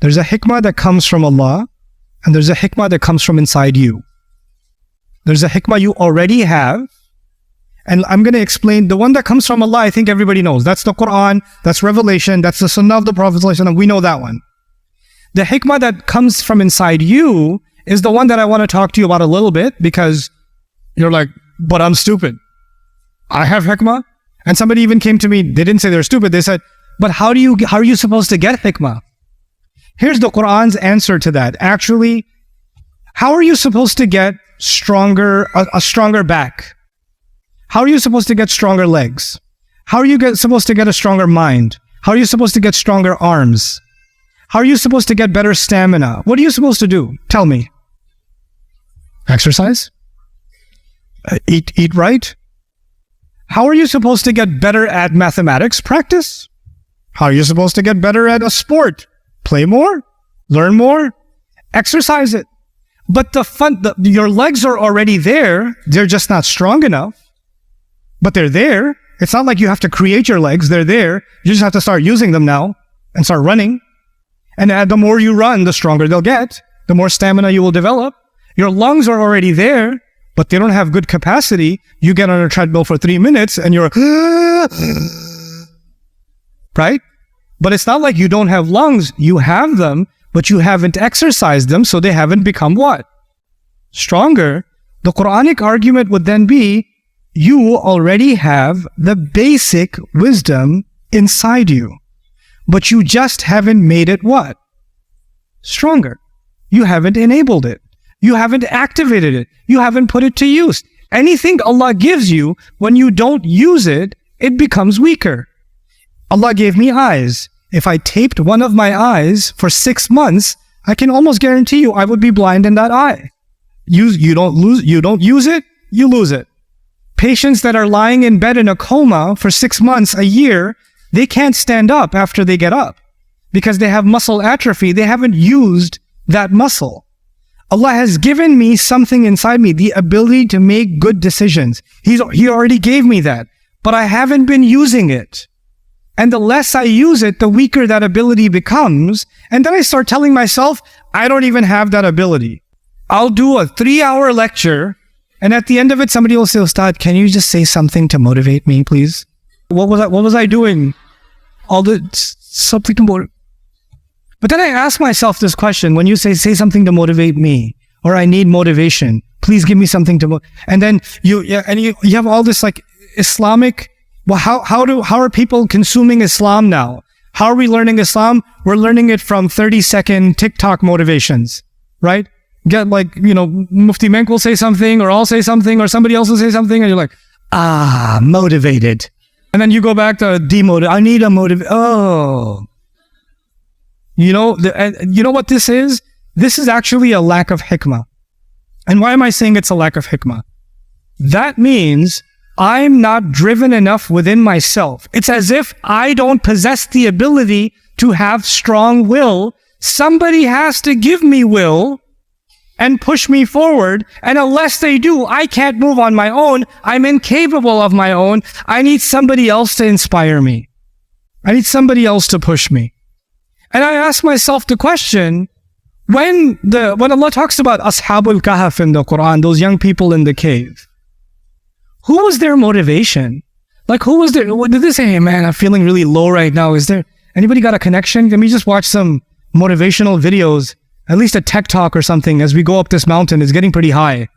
There's a hikmah that comes from Allah, and there's a hikmah that comes from inside you. There's a hikmah you already have, and I'm going to explain the one that comes from Allah. I think everybody knows. That's the Quran, that's revelation, that's the Sunnah of the Prophet ﷺ. We know that one. The hikmah that comes from inside you is the one that I want to talk to you about a little bit, because you're like, but I'm stupid. I have hikmah? And somebody even came to me, they didn't say they're stupid, they said, but how are you supposed to get hikmah? Here's the Quran's answer to that. Actually, how are you supposed to get a stronger back? How are you supposed to get stronger legs? How are you supposed to get a stronger mind? How are you supposed to get stronger arms? How are you supposed to get better stamina? What are you supposed to do? Tell me. Exercise? Eat right? How are you supposed to get better at mathematics? Practice. How are you supposed to get better at a sport? Play more, learn more, exercise it. But your legs are already there. They're just not strong enough. But they're there. It's not like you have to create your legs. They're there. You just have to start using them now and start running. And the more you run, the stronger they'll get. The more stamina you will develop. Your lungs are already there, but they don't have good capacity. You get on a treadmill for 3 minutes and you're right? But it's not like you don't have lungs. You have them, but you haven't exercised them, so they haven't become what? Stronger. The Quranic argument would then be, you already have the basic wisdom inside you, but you just haven't made it what? Stronger. You haven't enabled it. You haven't activated it. You haven't put it to use. Anything Allah gives you, when you don't use it, it becomes weaker. Allah gave me eyes. If I taped one of my eyes for 6 months, I can almost guarantee you I would be blind in that eye. You don't use it, you lose it. Patients that are lying in bed in a coma for 6 months, a year, they can't stand up after they get up because they have muscle atrophy. They haven't used that muscle. Allah has given me something inside me, the ability to make good decisions. He already gave me that, but I haven't been using it. And the less I use it, the weaker that ability becomes. And then I start telling myself, I don't even have that ability. I'll do a 3-hour lecture, and at the end of it, somebody will say, Ustad, can you just say something to motivate me, please? What was I doing? Something to motivate. But then I ask myself this question, when you say something to motivate me, or I need motivation, please give me something to motivate. And then you have all this like Islamic. Well, how are people consuming Islam now? How are we learning Islam? We're learning it from 30-second TikTok motivations, right? Get like, Mufti Menk will say something, or I'll say something, or somebody else will say something, and you're like, motivated. And then you go back to demotivated. I need a oh. You know what this is? This is actually a lack of hikmah. And why am I saying it's a lack of hikmah? That means I'm not driven enough within myself. It's as if I don't possess the ability to have strong will. Somebody has to give me will and push me forward. And unless they do, I can't move on my own. I'm incapable of my own. I need somebody else to inspire me. I need somebody else to push me. And I ask myself the question, when Allah talks about Ashabul Kahf in the Quran, those young people in the cave, who was their motivation? Like, who was their, did they say, hey man, I'm feeling really low right now. Is there, anybody got a connection? Can we just watch some motivational videos, at least a tech talk or something as we go up this mountain? It's getting pretty high.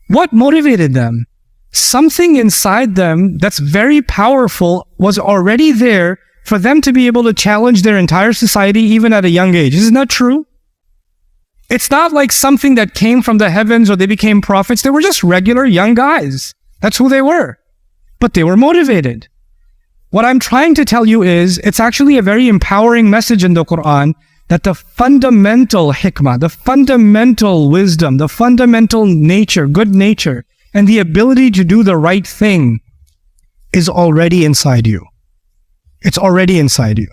What motivated them? Something inside them that's very powerful was already there for them to be able to challenge their entire society even at a young age. Isn't that true? It's not like something that came from the heavens or they became prophets. They were just regular young guys. That's who they were. But they were motivated. What I'm trying to tell you is, it's actually a very empowering message in the Quran that the fundamental hikmah, the fundamental wisdom, the fundamental nature, good nature, and the ability to do the right thing is already inside you. It's already inside you.